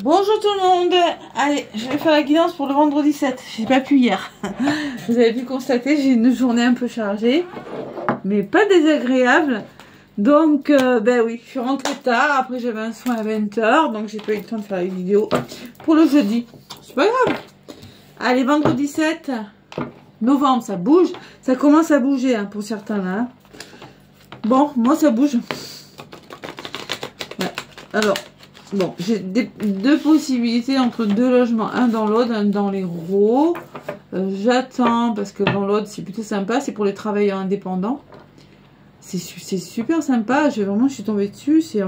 Bonjour tout le monde. Allez, je vais faire la guidance pour le vendredi 7. J'ai pas pu hier. Vous avez pu constater, j'ai une journée un peu chargée, mais pas désagréable. Donc, ben oui, je suis rentrée tard. Après, j'avais un soin à 20 h, donc j'ai pas eu le temps de faire une vidéo pour le jeudi. C'est pas grave. Allez, vendredi 7 novembre, ça bouge. Ça commence à bouger hein, pour certains là. Hein. Bon, moi ça bouge. Ouais. Alors. Bon, j'ai deux possibilités entre deux logements, un dans l'Aude, un dans l'Hérault. J'attends parce que dans l'Aude c'est plutôt sympa, c'est pour les travailleurs indépendants. C'est super sympa, je suis tombée dessus, c'est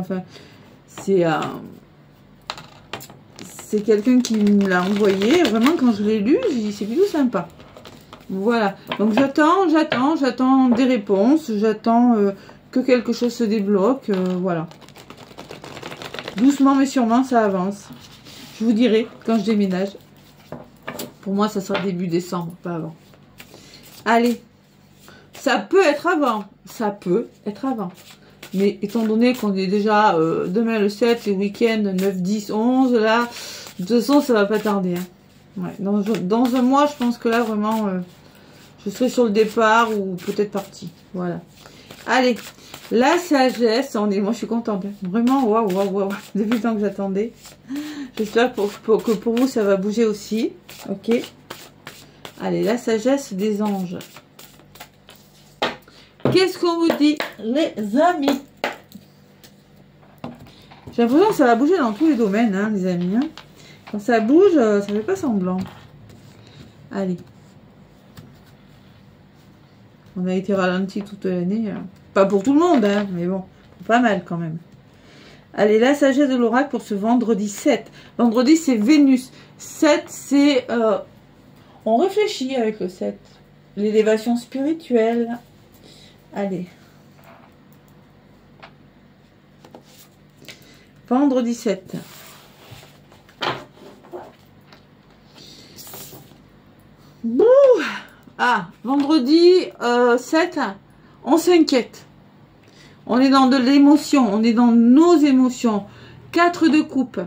quelqu'un qui me l'a envoyé. Vraiment quand je l'ai lu, j'ai dit c'est plutôt sympa. Voilà, donc j'attends des réponses, j'attends que quelque chose se débloque, voilà. Doucement mais sûrement, ça avance. Je vous dirai quand je déménage. Pour moi, ça sera début décembre, pas avant. Allez. Ça peut être avant. Ça peut être avant. Mais étant donné qu'on est déjà demain le 7, les week-ends 9, 10, 11, là, de toute façon, ça va pas tarder. Hein. Ouais, dans un mois, je pense que là, vraiment, je serai sur le départ ou peut-être partie. Voilà. Allez. La sagesse, moi je suis contente, vraiment, waouh, depuis le temps que j'attendais. J'espère que pour vous ça va bouger aussi, ok. Allez, la sagesse des anges. Qu'est-ce qu'on vous dit, les amis? J'ai l'impression que ça va bouger dans tous les domaines, hein, les amis. Hein. Quand ça bouge, ça fait pas semblant. Allez. On a été ralenti toute l'année. Pas pour tout le monde, hein, mais bon, pas mal quand même. Allez, la sagesse de l'oracle pour ce vendredi 7. Vendredi, c'est Vénus. 7, c'est... on réfléchit avec le 7. L'élévation spirituelle. Allez. Vendredi 7. Bouh! Ah, vendredi 7, on s'inquiète. On est dans de l'émotion, on est dans nos émotions. 4 de coupe,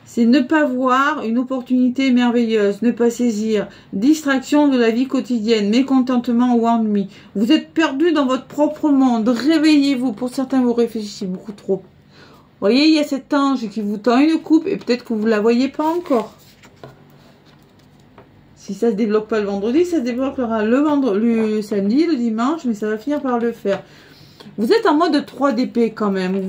c'est ne pas voir une opportunité merveilleuse, ne pas saisir. Distraction de la vie quotidienne, mécontentement ou ennui. Vous êtes perdu dans votre propre monde, réveillez-vous. Pour certains, vous réfléchissez beaucoup trop. Vous voyez, il y a cet ange qui vous tend une coupe et peut-être que vous ne la voyez pas encore. Si ça se débloque pas le vendredi, ça se débloquera le samedi, le dimanche, mais ça va finir par le faire. Vous êtes en mode 3 d'épée quand même.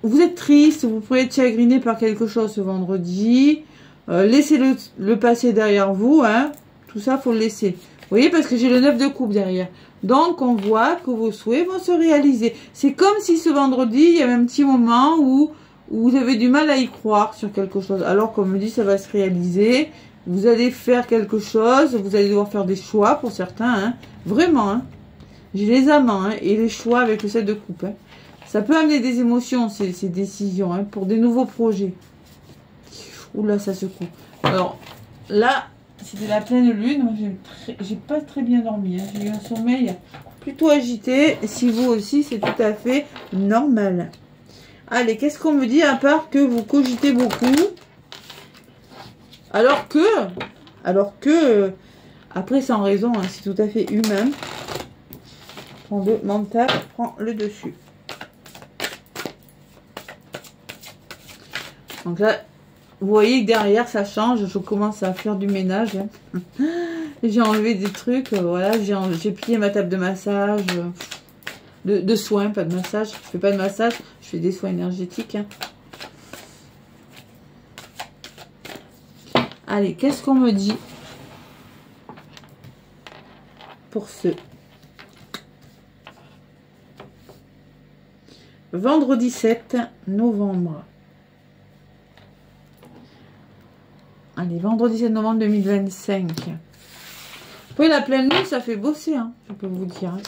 Vous êtes triste, vous pourriez être chagriné par quelque chose ce vendredi. Laissez le passé derrière vous. Hein. Tout ça, faut le laisser. Vous voyez, parce que j'ai le 9 de coupe derrière. Donc, on voit que vos souhaits vont se réaliser. C'est comme si ce vendredi, il y avait un petit moment où vous avez du mal à y croire sur quelque chose. Alors qu'on me dit, ça va se réaliser. Vous allez faire quelque chose, vous allez devoir faire des choix pour certains, hein. Vraiment. Hein. J'ai les amants hein, et les choix avec le 7 de coupe. Hein. Ça peut amener des émotions, ces décisions, hein, pour des nouveaux projets. Oula, ça secoue. Alors, là, c'était la pleine lune. Moi, j'ai pas très bien dormi. Hein. J'ai eu un sommeil plutôt agité. Si vous aussi, c'est tout à fait normal. Allez, qu'est-ce qu'on me dit à part que vous cogitez beaucoup? Alors que, après sans raison, hein, c'est tout à fait humain. Le mental prend le dessus. Donc là, vous voyez que derrière ça change, je commence à faire du ménage. Hein. J'ai enlevé des trucs, voilà, j'ai plié ma table de massage, de soins, pas de massage. Je fais pas de massage, je fais des soins énergétiques. Hein. Allez, qu'est-ce qu'on me dit pour ce vendredi 7 novembre? Allez, vendredi 7 novembre 2025. Après, la pleine lune, ça fait bosser, hein, je peux vous dire. Hein.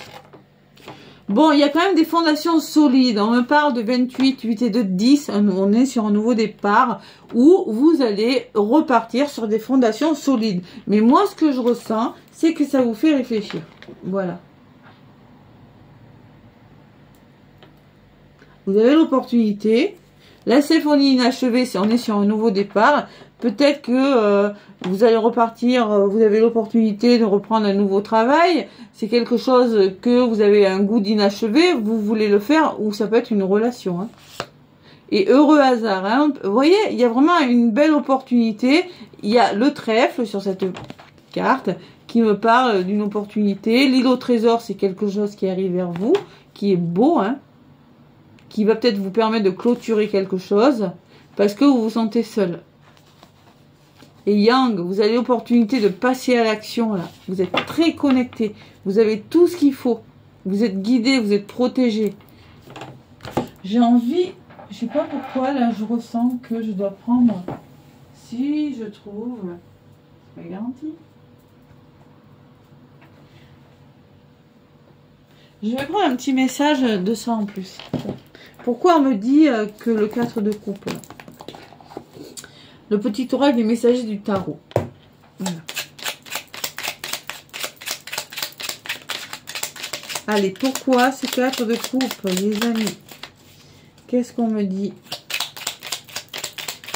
Bon, il y a quand même des fondations solides. On me parle de 28, 8 et 2, 10. On est sur un nouveau départ où vous allez repartir sur des fondations solides. Mais moi, ce que je ressens, c'est que ça vous fait réfléchir. Voilà. Vous avez l'opportunité La symphonie inachevée, on est sur un nouveau départ. Peut-être que vous allez repartir, vous avez l'opportunité de reprendre un nouveau travail. C'est quelque chose que vous avez un goût d'inachevé, vous voulez le faire, ou ça peut être une relation. Hein. Et heureux hasard. Hein. Vous voyez, il y a vraiment une belle opportunité. Il y a le trèfle sur cette carte qui me parle d'une opportunité. L'île au trésor, c'est quelque chose qui arrive vers vous, qui est beau, hein, qui va peut-être vous permettre de clôturer quelque chose, parce que vous vous sentez seul. Et Yang, vous avez l'opportunité de passer à l'action, là. Vous êtes très connecté. Vous avez tout ce qu'il faut. Vous êtes guidé, vous êtes protégé. J'ai envie, je sais pas pourquoi, là, je ressens que je dois prendre, si je trouve, c'est pas garanti. Je vais prendre un petit message de ça en plus. Pourquoi on me dit que le 4 de coupe, là. Le petit oracle des messagers du tarot. Voilà. Allez, pourquoi ces 4 de coupe, les amis? Qu'est-ce qu'on me dit?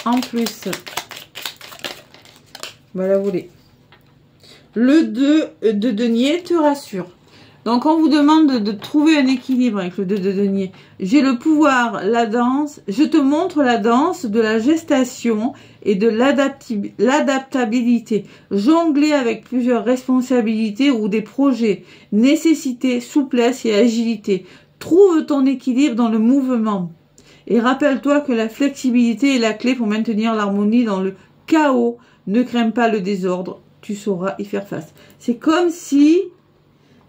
En plus, voilà, vous voulez. Le 2 de denier te rassure. Donc, on vous demande de trouver un équilibre avec le 2 de denier. J'ai le pouvoir, la danse. Je te montre la danse de la gestation et de l'adaptabilité. Jongler avec plusieurs responsabilités ou des projets. Nécessité, souplesse et agilité. Trouve ton équilibre dans le mouvement. Et rappelle-toi que la flexibilité est la clé pour maintenir l'harmonie dans le chaos. Ne crains pas le désordre. Tu sauras y faire face. C'est comme si...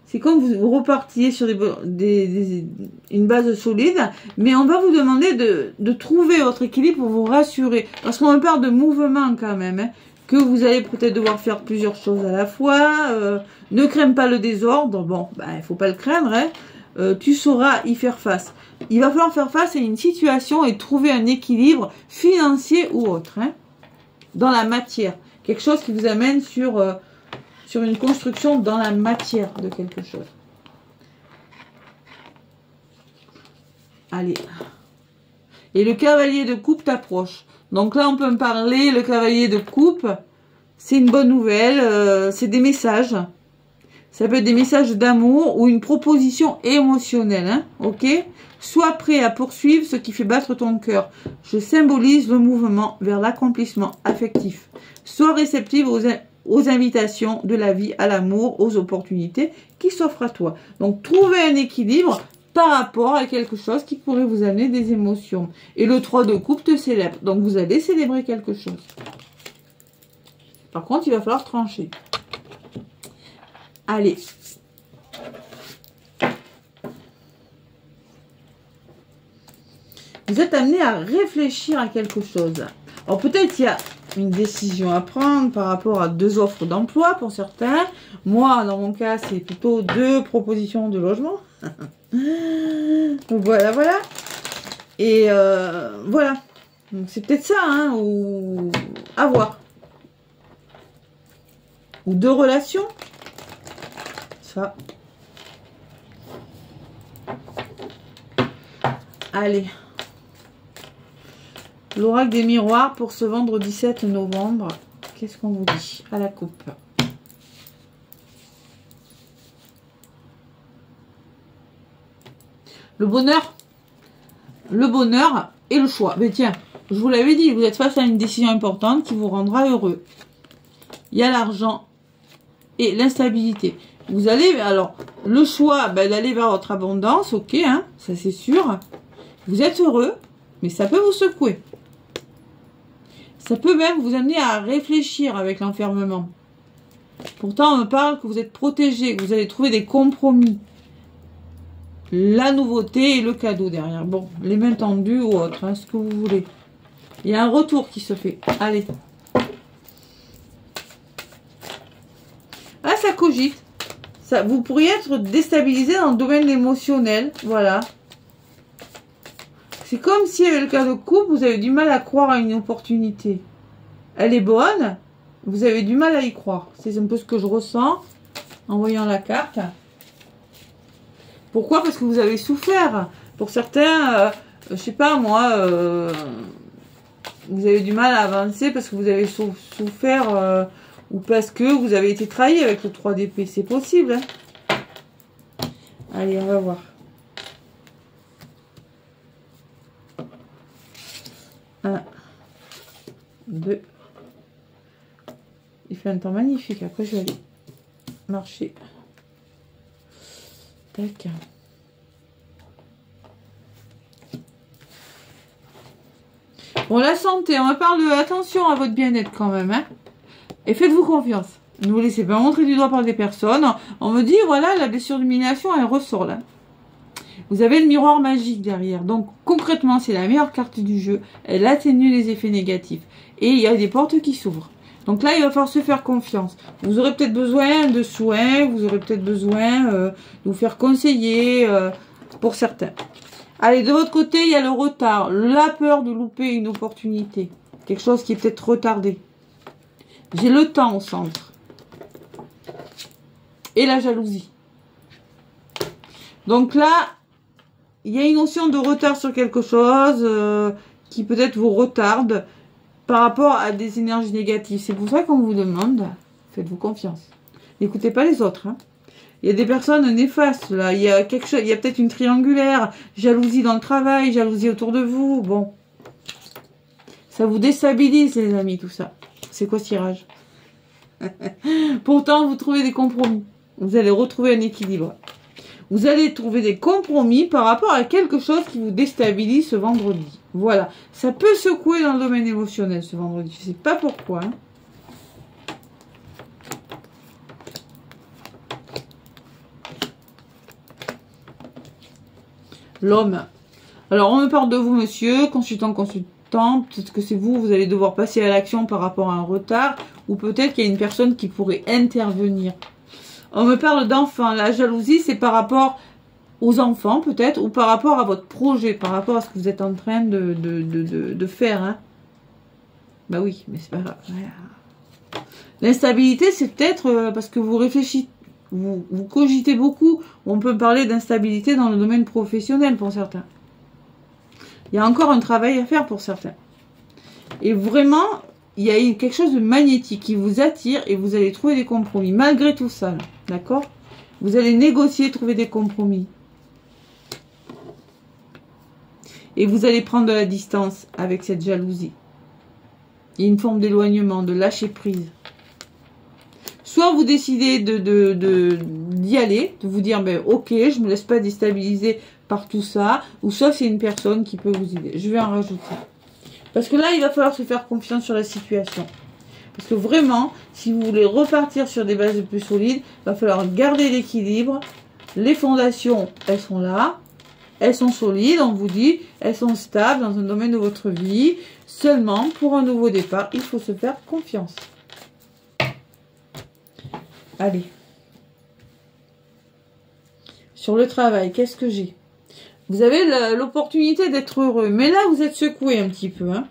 C'est comme vous repartiez sur une base solide, mais on va vous demander de trouver votre équilibre pour vous rassurer. Parce qu'on parle de mouvement quand même, hein, que vous allez peut-être devoir faire plusieurs choses à la fois. Ne crains pas le désordre, bon, il faut pas le craindre, hein, tu sauras y faire face. Il va falloir faire face à une situation et trouver un équilibre financier ou autre, hein, dans la matière. Quelque chose qui vous amène sur une construction dans la matière de quelque chose. Allez. Et le cavalier de coupe t'approche. Donc là, on peut me parler, le cavalier de coupe, c'est une bonne nouvelle, c'est des messages. Ça peut être des messages d'amour ou une proposition émotionnelle, hein, ok? Sois prêt à poursuivre ce qui fait battre ton cœur. Je symbolise le mouvement vers l'accomplissement affectif. Sois réceptive aux invitations de la vie, à l'amour, aux opportunités qui s'offrent à toi. Donc, trouvez un équilibre par rapport à quelque chose qui pourrait vous amener des émotions. Et le 3 de coupe te célèbre. Donc, vous allez célébrer quelque chose. Par contre, il va falloir trancher. Allez. Vous êtes amené à réfléchir à quelque chose. Alors, peut-être il y a une décision à prendre par rapport à 2 offres d'emploi pour certains. Moi, dans mon cas, c'est plutôt 2 propositions de logement. Donc voilà, voilà. Et voilà. Donc c'est peut-être ça, hein, ou à voir. Ou 2 relations. Ça. Allez. L'oracle des miroirs pour ce vendredi 7 novembre. Qu'est-ce qu'on vous dit à la coupe? Le bonheur. Le bonheur et le choix. Mais tiens, je vous l'avais dit, vous êtes face à une décision importante qui vous rendra heureux. Il y a l'argent et l'instabilité. Vous allez, alors, le choix d'aller vers votre abondance, ok, hein, ça c'est sûr. Vous êtes heureux, mais ça peut vous secouer. Ça peut même vous amener à réfléchir avec l'enfermement. Pourtant, on me parle que vous êtes protégé, que vous allez trouver des compromis. La nouveauté et le cadeau derrière. Bon, les mains tendues ou autre, hein, ce que vous voulez. Il y a un retour qui se fait. Allez. Ah, ça cogite. Ça, vous pourriez être déstabilisé dans le domaine émotionnel. Voilà. C'est comme si avec le cas de coupe, vous avez du mal à croire à une opportunité. Elle est bonne, vous avez du mal à y croire. C'est un peu ce que je ressens en voyant la carte. Pourquoi? Parce que vous avez souffert. Pour certains, je sais pas moi, vous avez du mal à avancer parce que vous avez souffert ou parce que vous avez été trahi avec le 3 d'épée. C'est possible. Hein. Allez, on va voir. Un, deux. Il fait un temps magnifique. Après, je vais aller marcher. Tac. Bon, la santé, on va parler attention à votre bien-être quand même, hein. Et faites-vous confiance. Ne vous laissez pas montrer du doigt par des personnes. On me dit, voilà, la blessure d'humiliation, elle ressort là. Vous avez le miroir magique derrière. Donc, concrètement, c'est la meilleure carte du jeu. Elle atténue les effets négatifs. Et il y a des portes qui s'ouvrent. Donc là, il va falloir se faire confiance. Vous aurez peut-être besoin de soins. Vous aurez peut-être besoin de vous faire conseiller pour certains. Allez, de votre côté, il y a le retard. La peur de louper une opportunité. Quelque chose qui est peut-être retardé. J'ai le temps au centre. Et la jalousie. Donc là, il y a une notion de retard sur quelque chose qui peut-être vous retarde par rapport à des énergies négatives. C'est pour ça qu'on vous demande, faites-vous confiance. N'écoutez pas les autres. Hein. Il y a des personnes néfastes là. Il y a quelque chose, il y a peut-être une triangulaire, jalousie dans le travail, jalousie autour de vous. Bon, ça vous déstabilise les amis, tout ça. C'est quoi ce tirage? Pourtant, vous trouvez des compromis. Vous allez retrouver un équilibre. Vous allez trouver des compromis par rapport à quelque chose qui vous déstabilise ce vendredi. Voilà. Ça peut secouer dans le domaine émotionnel ce vendredi. Je ne sais pas pourquoi. Hein. L'homme. Alors, on me parle de vous, monsieur, consultant. Peut-être que c'est vous, vous allez devoir passer à l'action par rapport à un retard. Ou peut-être qu'il y a une personne qui pourrait intervenir. On me parle d'enfants. La jalousie, c'est par rapport aux enfants, peut-être, ou par rapport à votre projet, par rapport à ce que vous êtes en train de faire. Hein. Bah oui, mais c'est pas grave. L'instabilité, c'est peut-être parce que vous réfléchissez, vous cogitez beaucoup. On peut parler d'instabilité dans le domaine professionnel pour certains. Il y a encore un travail à faire pour certains. Et vraiment, il y a quelque chose de magnétique qui vous attire et vous allez trouver des compromis. Malgré tout ça, d'accord? Vous allez négocier, trouver des compromis. Et vous allez prendre de la distance avec cette jalousie. Il y a une forme d'éloignement, de lâcher prise. Soit vous décidez d'y aller, de vous dire, ben, ok, je ne me laisse pas déstabiliser par tout ça. Ou soit c'est une personne qui peut vous aider. Je vais en rajouter. Parce que là, il va falloir se faire confiance sur la situation. Parce que vraiment, si vous voulez repartir sur des bases plus solides, il va falloir garder l'équilibre. Les fondations, elles sont là. Elles sont solides, on vous dit. Elles sont stables dans un domaine de votre vie. Seulement, pour un nouveau départ, il faut se faire confiance. Allez. Sur le travail, qu'est-ce que j'ai? Vous avez l'opportunité d'être heureux. Mais là, vous êtes secoué un petit peu. Hein.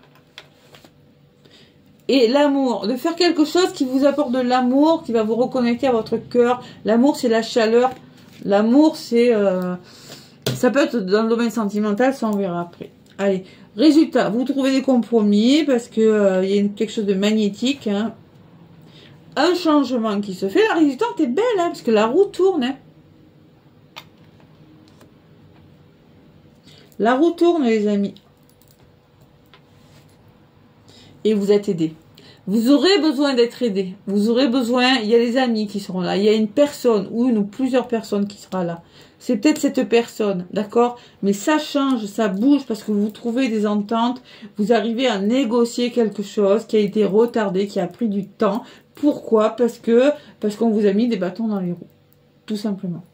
Et l'amour. De faire quelque chose qui vous apporte de l'amour, qui va vous reconnecter à votre cœur. L'amour, c'est la chaleur. L'amour, c'est... ça peut être dans le domaine sentimental, ça on verra après. Allez. Résultat, vous trouvez des compromis parce que y a quelque chose de magnétique. Hein. Un changement qui se fait. La résultante est belle, hein, parce que la roue tourne. Hein. La roue tourne, les amis. Et vous êtes aidés. Vous aurez besoin d'être aidés. Vous aurez besoin, il y a des amis qui seront là. Il y a une personne, ou une ou plusieurs personnes qui sera là. C'est peut-être cette personne, d'accord? Mais ça change, ça bouge parce que vous trouvez des ententes. Vous arrivez à négocier quelque chose qui a été retardé, qui a pris du temps. Pourquoi? Parce qu'on vous a mis des bâtons dans les roues. Tout simplement.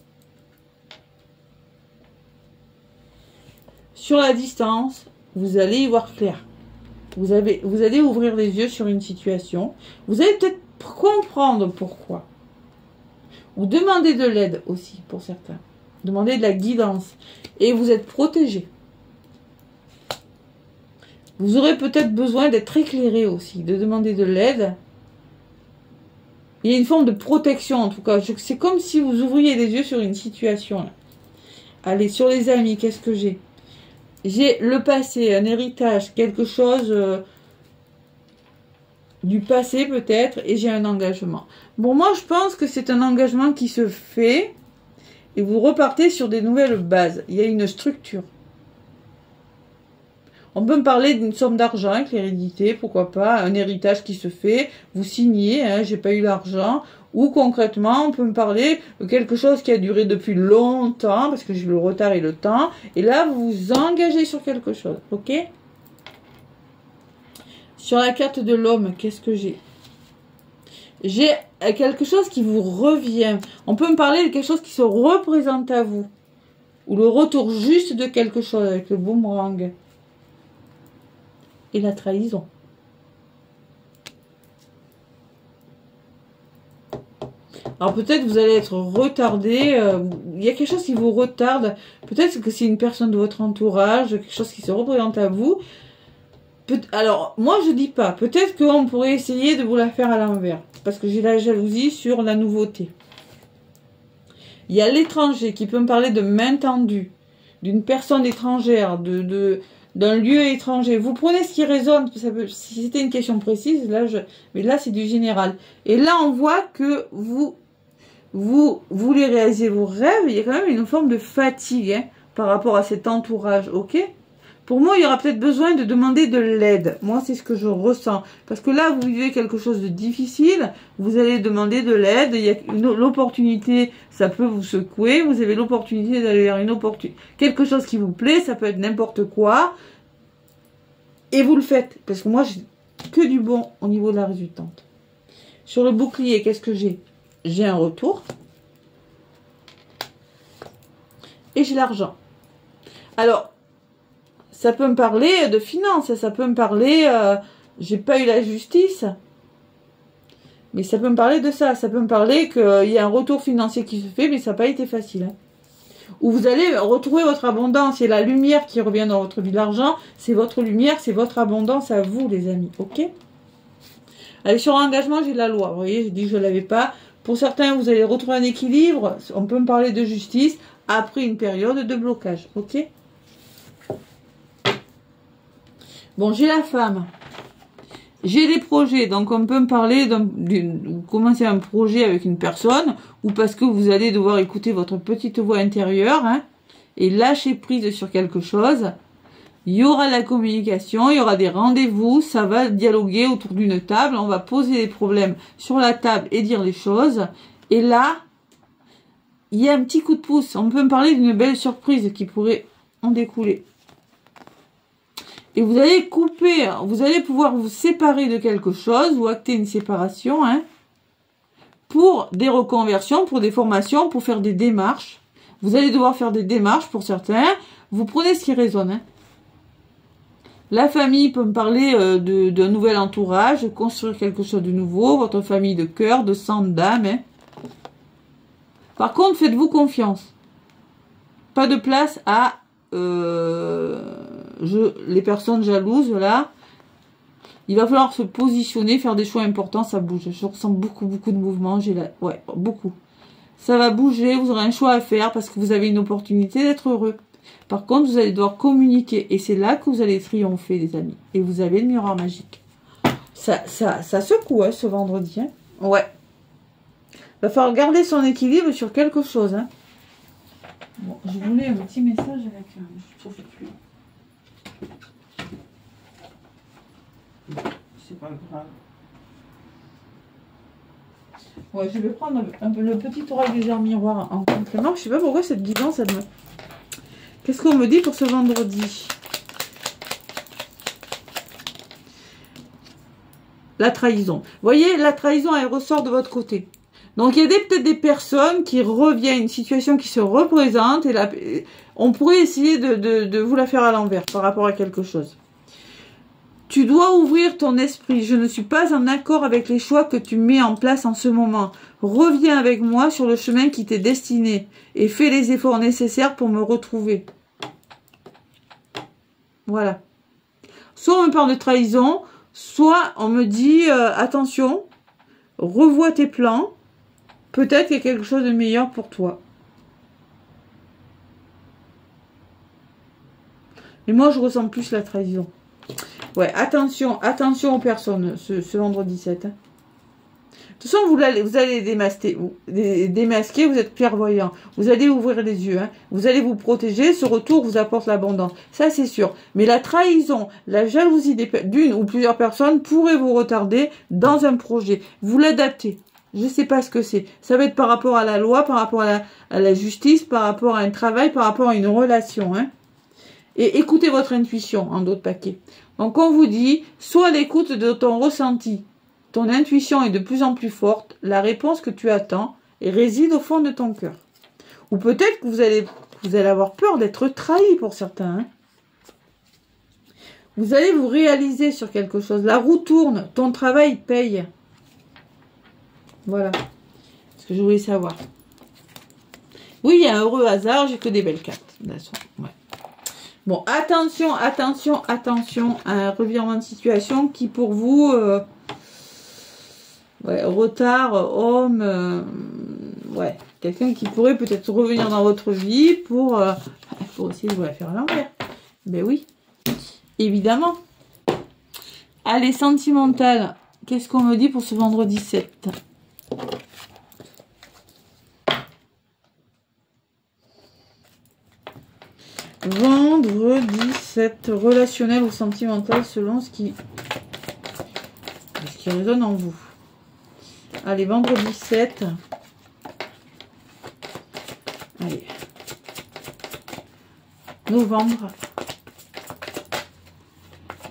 Sur la distance, vous allez y voir clair. Vous allez ouvrir les yeux sur une situation. Vous allez peut-être comprendre pourquoi. Ou demander de l'aide aussi pour certains. Demander de la guidance. Et vous êtes protégé. Vous aurez peut-être besoin d'être éclairé aussi. De demander de l'aide. Il y a une forme de protection en tout cas. C'est comme si vous ouvriez les yeux sur une situation. Là. Allez, sur les amis, qu'est-ce que j'ai? J'ai le passé, un héritage, quelque chose du passé peut-être, et j'ai un engagement. Bon, moi je pense que c'est un engagement qui se fait et vous repartez sur des nouvelles bases. Il y a une structure. On peut me parler d'une somme d'argent avec l'hérédité, pourquoi pas, un héritage qui se fait, vous signez, hein, j'ai pas eu l'argent, ou concrètement, on peut me parler de quelque chose qui a duré depuis longtemps, parce que j'ai le retard et le temps, et là, vous vous engagez sur quelque chose, ok? Sur la carte de l'homme, qu'est-ce que j'ai? J'ai quelque chose qui vous revient. On peut me parler de quelque chose qui se représente à vous, ou le retour juste de quelque chose avec le boomerang. Et la trahison. Alors peut-être vous allez être retardé, il y a quelque chose qui vous retarde, peut-être que c'est une personne de votre entourage, quelque chose qui se représente à vous. Alors moi je dis pas, peut-être qu'on pourrait essayer de vous la faire à l'envers, parce que j'ai la jalousie sur la nouveauté. Il y a l'étranger qui peut me parler de main tendue, d'une personne étrangère, d'un lieu étranger. Vous prenez ce qui résonne. Si c'était une question précise, mais là c'est du général. Et là on voit que vous voulez réaliser vos rêves. Il y a quand même une forme de fatigue hein, par rapport à cet entourage, ok? Pour moi, il y aura peut-être besoin de demander de l'aide. Moi, c'est ce que je ressens. Parce que là, vous vivez quelque chose de difficile. Vous allez demander de l'aide. Il y a l'opportunité, ça peut vous secouer. Vous avez l'opportunité d'aller vers quelque chose qui vous plaît. Ça peut être n'importe quoi. Et vous le faites. Parce que moi, j'ai que du bon au niveau de la résultante. Sur le bouclier, qu'est-ce que j'ai? J'ai un retour. Et j'ai l'argent. Alors, ça peut me parler de finances, ça peut me parler, j'ai pas eu la justice, mais ça peut me parler de ça, ça peut me parler qu'il y a un retour financier qui se fait, mais ça n'a pas été facile. Hein. Ou vous allez retrouver votre abondance, il y a la lumière qui revient dans votre vie, l'argent, c'est votre lumière, c'est votre abondance à vous les amis, ok? Allez, sur l'engagement, j'ai la loi, vous voyez, j'ai dit que je ne l'avais pas. Pour certains, vous allez retrouver un équilibre, on peut me parler de justice, après une période de blocage, ok? Bon, j'ai la femme. J'ai des projets. Donc, on peut me parler vous commencez un projet avec une personne ou parce que vous allez devoir écouter votre petite voix intérieure hein, et lâcher prise sur quelque chose. Il y aura la communication, il y aura des rendez-vous, ça va dialoguer autour d'une table. On va poser les problèmes sur la table et dire les choses. Et là, il y a un petit coup de pouce. On peut me parler d'une belle surprise qui pourrait en découler. Et vous allez couper, vous allez pouvoir vous séparer de quelque chose ou acter une séparation hein, pour des reconversions, pour des formations, pour faire des démarches. Vous allez devoir faire des démarches pour certains. Vous prenez ce qui résonne. Hein. La famille peut me parler d'un nouvel entourage, construire quelque chose de nouveau, votre famille de cœur, de sang, d'âme. Hein. Par contre, faites-vous confiance. Pas de place à... les personnes jalouses là, il va falloir se positionner, faire des choix importants, ça bouge. Je ressens beaucoup de mouvements, ouais, beaucoup. Ça va bouger, vous aurez un choix à faire parce que vous avez une opportunité d'être heureux. Par contre, vous allez devoir communiquer et c'est là que vous allez triompher les amis. Et vous avez le miroir magique. Ça secoue hein, ce vendredi. Hein. Ouais. Va falloir garder son équilibre sur quelque chose. Hein. Bon, je voulais un petit message avec je trouve plus. C'est pas grave. Ouais, je vais prendre le petit oracle des arts miroirs en complément. Je sais pas pourquoi cette guidance, elle me... Qu'est-ce qu'on me dit pour ce vendredi? La trahison. Vous voyez, la trahison, elle ressort de votre côté. Donc, il y a peut-être des personnes qui reviennent, une situation qui se représente, et là, on pourrait essayer de vous la faire à l'envers par rapport à quelque chose. Tu dois ouvrir ton esprit. Je ne suis pas en accord avec les choix que tu mets en place en ce moment. Reviens avec moi sur le chemin qui t'est destiné et fais les efforts nécessaires pour me retrouver. Voilà. Soit on me parle de trahison, soit on me dit attention, revois tes plans. Peut-être qu'il y a quelque chose de meilleur pour toi. Mais moi, je ressens plus la trahison. Ouais, attention, attention aux personnes, ce vendredi 7. Hein. De toute façon, vous allez démasquer, vous êtes clairvoyant. Vous allez ouvrir les yeux. Hein. Vous allez vous protéger. Ce retour vous apporte l'abondance. Ça, c'est sûr. Mais la trahison, la jalousie d'une ou plusieurs personnes pourrait vous retarder dans un projet. Vous l'adaptez. Je ne sais pas ce que c'est. Ça va être par rapport à la loi, par rapport à la justice, par rapport à un travail, par rapport à une relation. Hein. Et écoutez votre intuition en d'autres paquets. Donc, on vous dit, sois à l'écoute de ton ressenti. Ton intuition est de plus en plus forte. La réponse que tu attends réside au fond de ton cœur. Ou peut-être que vous allez avoir peur d'être trahi pour certains. Hein. Vous allez vous réaliser sur quelque chose. La roue tourne. Ton travail paye. Voilà. Ce que je voulais savoir. Oui, il y a un heureux hasard. J'ai que des belles cartes. Ouais. Bon, attention, attention, attention à un revirement de situation qui pour vous... ouais, retard, homme, ouais, quelqu'un qui pourrait peut-être revenir dans votre vie pour essayer de vous la faire à l'envers. Ben oui, évidemment. Allez, sentimental, qu'est-ce qu'on me dit pour ce vendredi 7? Vendredi 7, relationnel ou sentimental selon ce qui résonne en vous. Allez, vendredi 7. Allez. Novembre.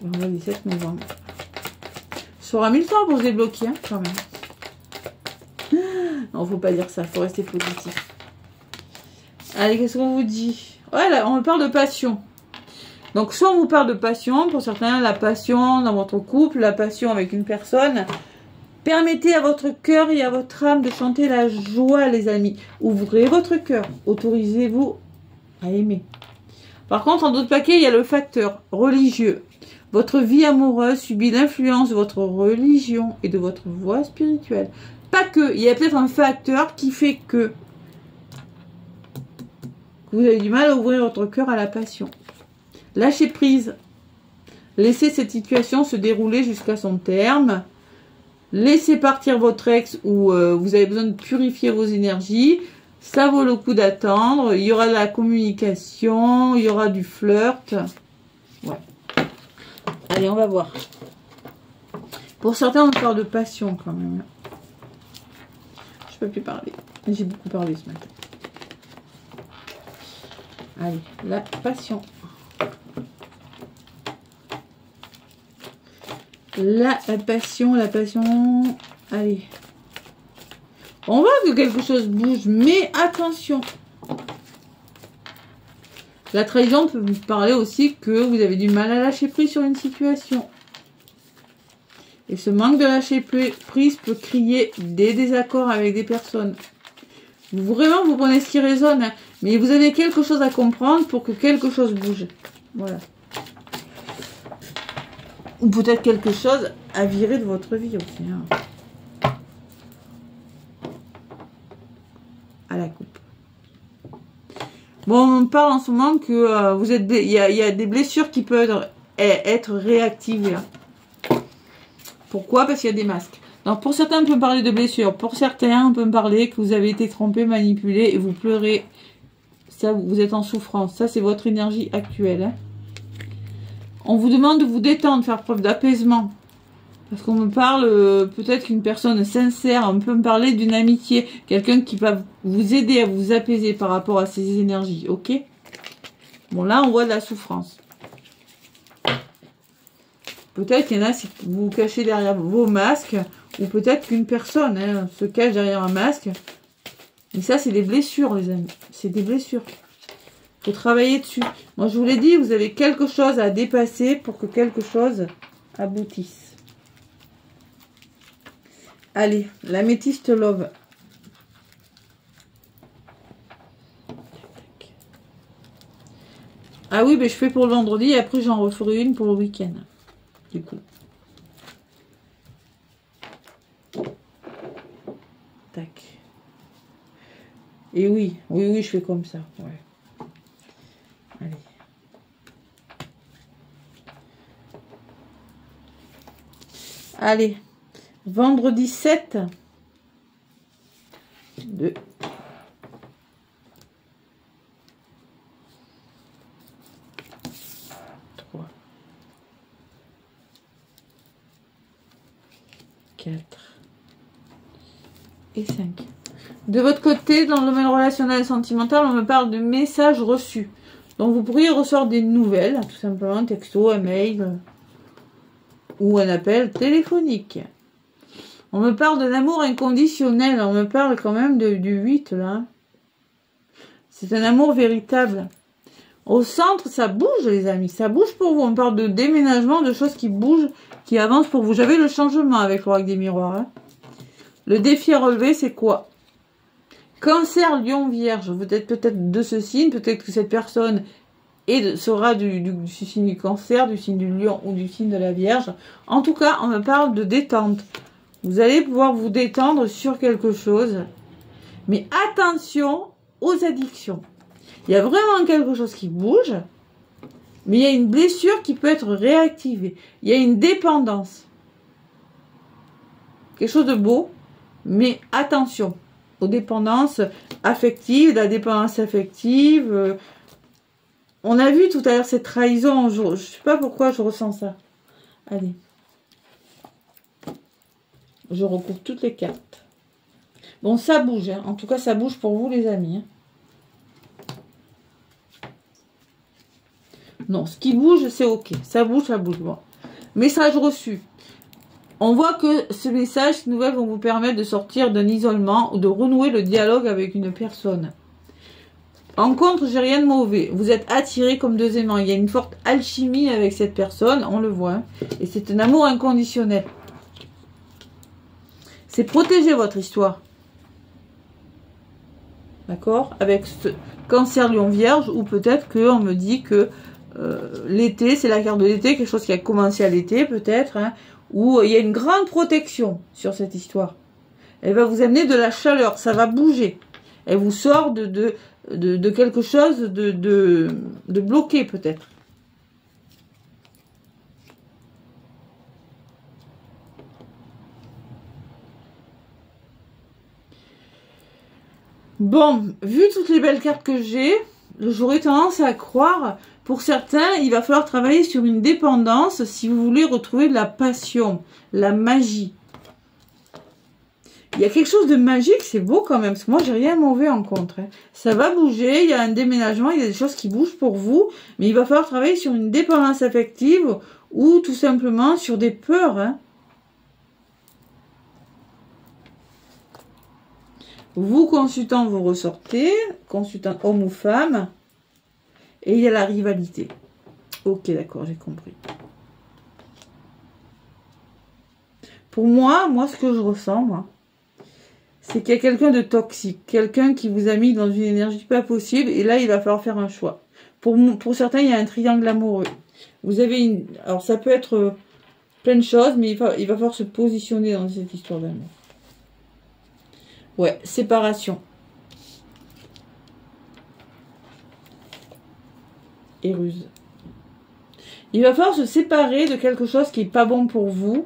Vendredi 7 novembre. Ça aura mis le temps pour se débloquer, hein, quand même. Non, faut pas dire ça, faut rester positif. Allez, qu'est-ce qu'on vous dit? Ouais, là, on parle de passion. Donc, soit on vous parle de passion, pour certains, la passion dans votre couple, la passion avec une personne. Permettez à votre cœur et à votre âme de chanter la joie, les amis. Ouvrez votre cœur. Autorisez-vous à aimer. Par contre, en d'autres paquets, il y a le facteur religieux. Votre vie amoureuse subit l'influence de votre religion et de votre voie spirituelle. Pas que. Il y a peut-être un facteur qui fait que vous avez du mal à ouvrir votre cœur à la passion. Lâchez prise. Laissez cette situation se dérouler jusqu'à son terme. Laissez partir votre ex ou vous avez besoin de purifier vos énergies. Ça vaut le coup d'attendre. Il y aura de la communication, il y aura du flirt. Ouais. Allez, on va voir. Pour certains, on parle de passion quand même. Je peux plus parler. J'ai beaucoup parlé ce matin. Allez, la passion. La passion. Allez. On voit que quelque chose bouge, mais attention. La trahison peut vous parler aussi que vous avez du mal à lâcher prise sur une situation. Et ce manque de lâcher prise peut créer des désaccords avec des personnes. Vraiment, vous prenez ce qui résonne, hein, mais vous avez quelque chose à comprendre pour que quelque chose bouge. Voilà. Ou peut-être quelque chose à virer de votre vie aussi. Hein. À la coupe. Bon, on parle en ce moment que vous êtes, il y a des blessures qui peuvent être réactivées. Hein. Pourquoi? Parce qu'il y a des masques. Donc pour certains, on peut me parler de blessures. Pour certains, on peut me parler que vous avez été trompé, manipulé et vous pleurez. Ça, vous êtes en souffrance. Ça, c'est votre énergie actuelle. Hein. On vous demande de vous détendre, faire preuve d'apaisement. Parce qu'on me parle, peut-être qu'une personne sincère, on peut me parler d'une amitié. Quelqu'un qui va vous aider à vous apaiser par rapport à ces énergies, ok? Bon, là, on voit de la souffrance. Peut-être qu'il y en a, si vous vous cachez derrière vos masques, ou peut-être qu'une personne se cache derrière un masque. Et ça, c'est des blessures, les amis. C'est des blessures. Il faut travailler dessus. Moi, je vous l'ai dit, vous avez quelque chose à dépasser pour que quelque chose aboutisse. Allez, l'améthyste love. Ah oui, mais je fais pour le vendredi et après j'en referai une pour le week-end. Du coup. Tac. Et oui, je fais comme ça. Ouais. Allez. Allez, vendredi 7. 2. 3. 4. Et 5. De votre côté, dans le domaine relationnel et sentimental, on me parle de messages reçus. Donc, vous pourriez recevoir des nouvelles, tout simplement, un texto, un mail ou un appel téléphonique. On me parle d'un amour inconditionnel. On me parle quand même du 8, là. C'est un amour véritable. Au centre, ça bouge, les amis. Ça bouge pour vous. On parle de déménagement, de choses qui bougent, qui avancent pour vous. J'avais le changement avec l'oracle des miroirs. Hein. Le défi à relever, c'est quoi? Cancer, Lion, Vierge. Vous êtes peut-être de ce signe. Peut-être que cette personne sera du signe du Cancer, du signe du Lion ou du signe de la Vierge. En tout cas, on me parle de détente. Vous allez pouvoir vous détendre sur quelque chose. Mais attention aux addictions. Il y a vraiment quelque chose qui bouge. Mais il y a une blessure qui peut être réactivée. Il y a une dépendance. Quelque chose de beau. Mais attention aux dépendances affectives, la dépendance affective. On a vu tout à l'heure cette trahison. Je ne sais pas pourquoi je ressens ça. Allez. Je recouvre toutes les cartes. Bon, ça bouge. Hein. En tout cas, ça bouge pour vous, les amis. Hein. Non, ce qui bouge, c'est OK. Ça bouge, ça bouge. Bon. Message reçu. On voit que ce message, ces nouvelles vont vous permettre de sortir d'un isolement ou de renouer le dialogue avec une personne. En contre, j'ai rien de mauvais. Vous êtes attirés comme deux aimants. Il y a une forte alchimie avec cette personne, on le voit. Hein. Et c'est un amour inconditionnel. C'est protéger votre histoire. D'accord? Avec ce Cancer, Lion, Vierge, ou peut-être qu'on me dit que l'été, c'est la carte de l'été, quelque chose qui a commencé à l'été, peut-être, hein, où il y a une grande protection sur cette histoire. Elle va vous amener de la chaleur, ça va bouger. Elle vous sort de quelque chose de bloqué, peut-être. Bon, vu toutes les belles cartes que j'ai, j'aurais tendance à croire, pour certains, il va falloir travailler sur une dépendance si vous voulez retrouver de la passion, la magie. Il y a quelque chose de magique, c'est beau quand même, parce que moi, j'ai rien mauvais en contre. Hein. Ça va bouger, il y a un déménagement, il y a des choses qui bougent pour vous, mais il va falloir travailler sur une dépendance affective ou tout simplement sur des peurs. Hein. Vous, consultant, vous ressortez, consultant homme ou femme, et il y a la rivalité. Ok, d'accord, j'ai compris. Pour moi, ce que je ressens, moi, c'est qu'il y a quelqu'un de toxique, quelqu'un qui vous a mis dans une énergie pas possible, et là, il va falloir faire un choix. Pour certains, il y a un triangle amoureux. Vous avez une... Alors, ça peut être plein de choses, mais il va falloir se positionner dans cette histoire d'amour. Ouais, séparation. Et ruse. Il va falloir se séparer de quelque chose qui n'est pas bon pour vous.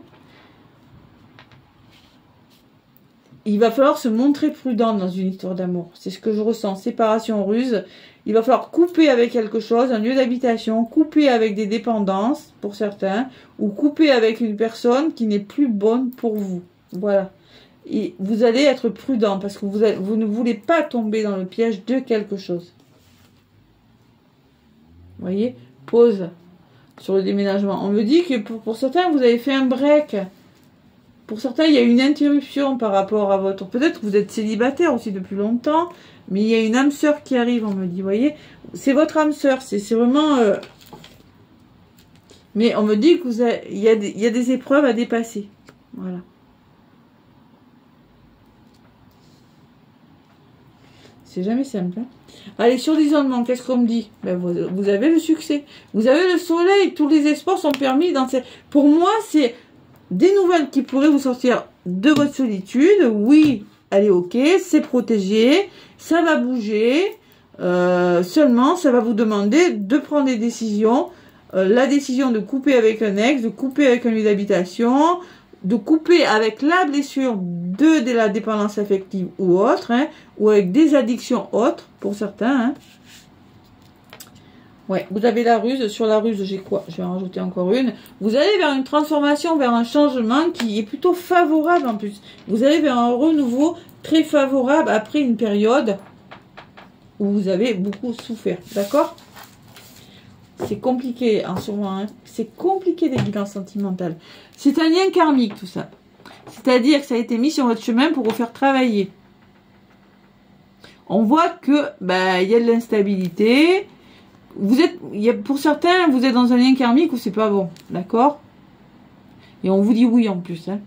Il va falloir se montrer prudent dans une histoire d'amour. C'est ce que je ressens. Séparation, ruse. Il va falloir couper avec quelque chose, un lieu d'habitation, couper avec des dépendances, pour certains, ou couper avec une personne qui n'est plus bonne pour vous. Voilà. Et vous allez être prudent parce que vous ne voulez pas tomber dans le piège de quelque chose. Vous voyez? Pause sur le déménagement. On me dit que pour certains, vous avez fait un break. Pour certains, il y a une interruption par rapport à votre... Peut-être que vous êtes célibataire aussi depuis longtemps, mais il y a une âme sœur qui arrive, on me dit. Vous voyez? C'est votre âme sœur. C'est vraiment... Mais on me dit que il y a des épreuves à dépasser. Voilà. C'est jamais simple. Hein. Allez, sur l'isolement, qu'est-ce qu'on me dit? Ben, vous avez le succès. Vous avez le soleil. Tous les espoirs sont permis. Pour moi, c'est des nouvelles qui pourraient vous sortir de votre solitude. Oui, allez, ok, c'est protégé. Ça va bouger. Seulement, ça va vous demander de prendre des décisions. La décision de couper avec un ex, de couper avec un lieu d'habitation, de couper avec la blessure de la dépendance affective ou autre, hein, ou avec des addictions autres, pour certains. Hein. Ouais, vous avez la ruse. Sur la ruse, j'ai quoi? Je vais en rajouter encore une. Vous allez vers une transformation, vers un changement qui est plutôt favorable en plus. Vous allez vers un renouveau très favorable après une période où vous avez beaucoup souffert. D'accord? C'est compliqué en ce moment. Hein. C'est compliqué des bilans sentimentaux. C'est un lien karmique tout ça. C'est-à-dire que ça a été mis sur votre chemin pour vous faire travailler. On voit que il y a de l'instabilité. Pour certains, vous êtes dans un lien karmique où c'est pas bon, d'accord? Et on vous dit oui en plus. Hein.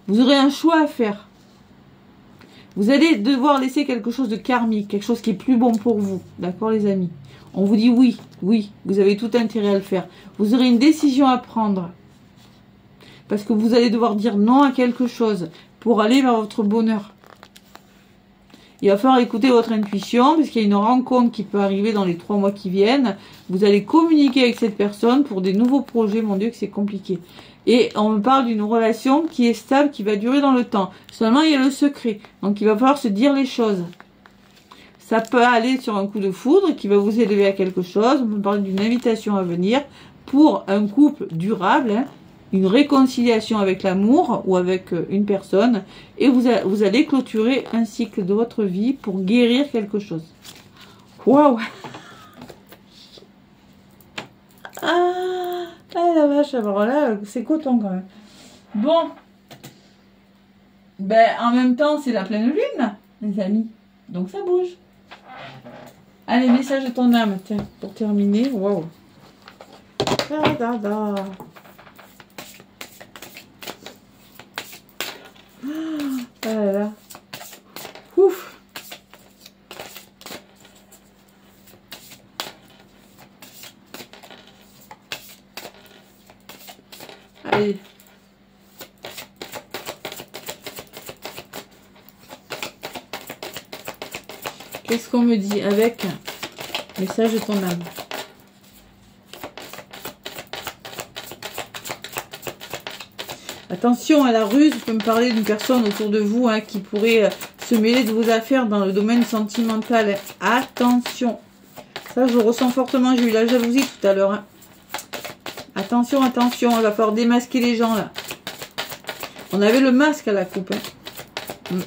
Vous aurez un choix à faire. Vous allez devoir laisser quelque chose de karmique, quelque chose qui est plus bon pour vous, d'accord les amis? On vous dit oui, oui, vous avez tout intérêt à le faire. Vous aurez une décision à prendre. Parce que vous allez devoir dire non à quelque chose pour aller vers votre bonheur. Il va falloir écouter votre intuition, parce qu'il y a une rencontre qui peut arriver dans les 3 mois qui viennent. Vous allez communiquer avec cette personne pour des nouveaux projets. Mon Dieu, que c'est compliqué. Et on me parle d'une relation qui est stable, qui va durer dans le temps. Seulement, il y a le secret. Donc, il va falloir se dire les choses. Ça peut aller sur un coup de foudre qui va vous élever à quelque chose. On me parle d'une invitation à venir pour un couple durable, hein. Une réconciliation avec l'amour ou avec une personne, et vous allez clôturer un cycle de votre vie pour guérir quelque chose. Waouh! Ah la vache, alors là, c'est coton quand même. Bon. En même temps, c'est la pleine lune, les amis. Donc ça bouge. Allez, message de ton âme, tiens, pour terminer. Waouh! Ah là là. Ouf. Allez. Qu'est-ce qu'on me dit avec message de ton âme? Attention à la ruse, vous pouvez me parler d'une personne autour de vous hein, qui pourrait se mêler de vos affaires dans le domaine sentimental. Attention. Ça, je ressens fortement. J'ai eu la jalousie tout à l'heure. Hein. Attention, attention. Il va falloir démasquer les gens là. On avait le masque à la coupe. Hein.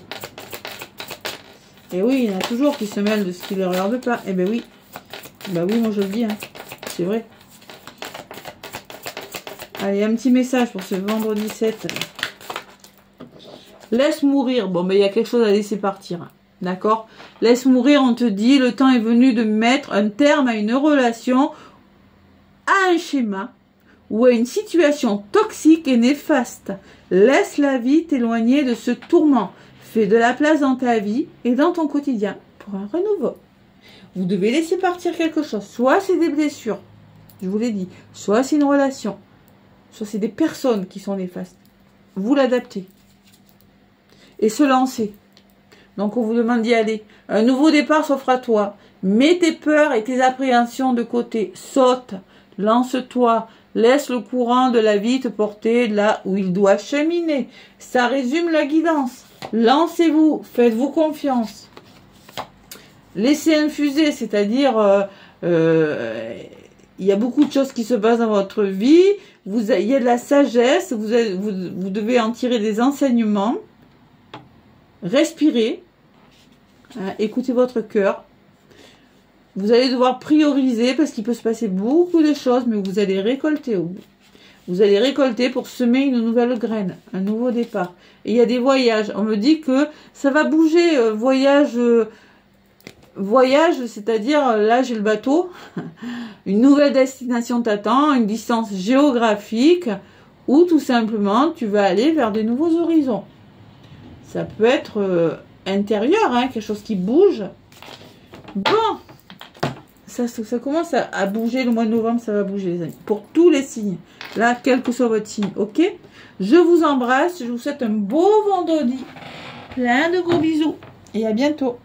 Et oui, il y en a toujours qui se mêlent de ce qui ne les regarde pas. Eh ben oui. Bah oui, moi je le dis. Hein. C'est vrai. Allez, un petit message pour ce vendredi 7. Laisse mourir. Bon, mais il y a quelque chose à laisser partir. D'accord? Laisse mourir, on te dit, le temps est venu de mettre un terme à une relation, à un schéma ou à une situation toxique et néfaste. Laisse la vie t'éloigner de ce tourment. Fais de la place dans ta vie et dans ton quotidien pour un renouveau. Vous devez laisser partir quelque chose. Soit c'est des blessures, je vous l'ai dit. Soit c'est une relation. Soit c'est des personnes qui sont néfastes. Vous l'adaptez. Et se lancer. Donc on vous demande d'y aller. Un nouveau départ s'offre à toi. Mets tes peurs et tes appréhensions de côté. Saute. Lance-toi. Laisse le courant de la vie te porter là où il doit cheminer. Ça résume la guidance. Lancez-vous. Faites-vous confiance. Laissez infuser. C'est-à-dire... il y a beaucoup de choses qui se passent dans votre vie. Il y a de la sagesse. Vous devez en tirer des enseignements. Respirez. Écoutez votre cœur. Vous allez devoir prioriser parce qu'il peut se passer beaucoup de choses, mais vous allez récolter au bout. Vous allez récolter pour semer une nouvelle graine, un nouveau départ. Et il y a des voyages. On me dit que ça va bouger. Voyage, c'est-à-dire, là j'ai le bateau, une nouvelle destination t'attend, une distance géographique, ou tout simplement tu vas aller vers de nouveaux horizons. Ça peut être intérieur, hein, quelque chose qui bouge. Bon, ça commence à bouger, le mois de novembre ça va bouger les amis, pour tous les signes, là quel que soit votre signe, ok? Je vous embrasse, je vous souhaite un beau vendredi, plein de gros bisous, et à bientôt.